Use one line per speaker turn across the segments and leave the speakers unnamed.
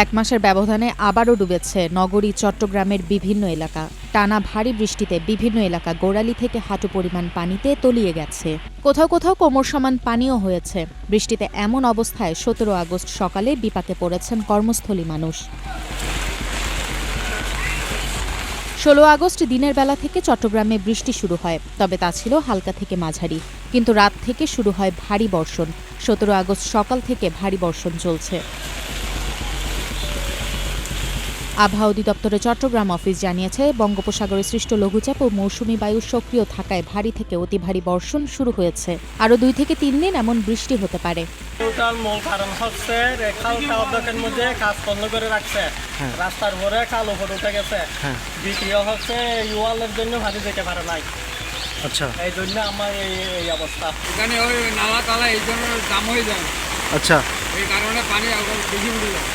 এক মাসের ব্যবধানে আবারও ডুবেছে নগরী চট্টগ্রামের বিভিন্ন এলাকা। টানা ভারী বৃষ্টিতে বিভিন্ন এলাকা গোড়ালি থেকে হাঁটু পরিমাণ পানিতে তলিয়ে গেছে। কোথাও কোথাও কোমর সমান পানিও হয়েছে। বৃষ্টিতে এমন অবস্থায় 17 আগস্ট সকালে বিপাকে পড়েছেন কর্মস্থলী মানুষ। 16 আগস্ট দিনের বেলা থেকে চট্টগ্রামে বৃষ্টি শুরু হয়, তবে তা ছিল হালকা থেকে মাঝারি। কিন্তু রাত থেকে শুরু হয় ভারী বর্ষণ। 17 আগস্ট সকাল থেকে ভারী বর্ষণ চলছে। আবহাওয়া অধিদপ্তরের চট্টগ্রাম অফিস জানিয়েছে, বঙ্গোপসাগরে সৃষ্ট লঘুচাপ ও মৌসুমী বায়ু সক্রিয় থাকায় ভারী থেকে অতি ভারী বর্ষণ শুরু হয়েছে। আরও 2 থেকে 3 দিন এমন বৃষ্টি হতে পারে।
টোটাল মূল কারণ হচ্ছে খাল খাওয়ার মধ্যে কাজ বন্ধ করে রাখছে, রাস্তার উপরে খাল উপরে উঠে গেছে। দ্বিতীয় হচ্ছে ইউয়ালের জন্য ভারী যেতে পারে নাই।
আচ্ছা,
এই জন্য আমার এই অবস্থা।
এখানে ওই নালা টালা এই জন্য জাম হয়ে যায়।
আচ্ছা,
এই কারণে পানি বেশি উঠে যায়।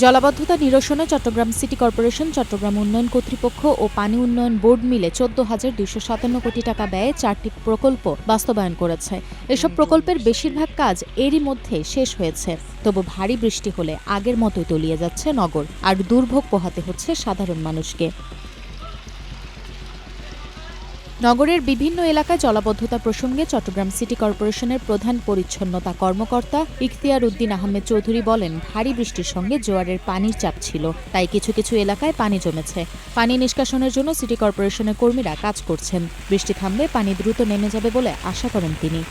জলাবদ্ধতা নিরসনে চট্টগ্রাম সিটি কর্পোরেশন, চট্টগ্রাম উন্নয়ন কর্তৃপক্ষ ও পানি উন্নয়ন বোর্ড মিলে 14,257 কোটি টাকা ব্যয়ে 4টি প্রকল্প বাস্তবায়ন করেছে। এসব প্রকল্পের বেশিরভাগ কাজ এরই মধ্যে শেষ হয়েছে। তবু ভারী বৃষ্টি হলে আগের মতোই তলিয়ে যাচ্ছে নগর, আর দুর্ভোগ পোহাতে হচ্ছে সাধারণ মানুষকে। নগরের বিভিন্ন এলাকায় জলাবদ্ধতা প্রসঙ্গে চট্টগ্রাম সিটি কর্পোরেশনের প্রধান পরিচ্ছন্নতা কর্মকর্তা ইখতিয়ার উদ্দিন আহমেদ চৌধুরী বলেন, ভারী বৃষ্টির সঙ্গে জোয়ারের পানির চাপ ছিল, তাই কিছু কিছু এলাকায় পানি জমেছে। পানি নিষ্কাশনের জন্য সিটি কর্পোরেশনের কর্মীরা কাজ করছেন। বৃষ্টি থামলে পানি দ্রুত নেমে যাবে বলে আশা করেন তিনি।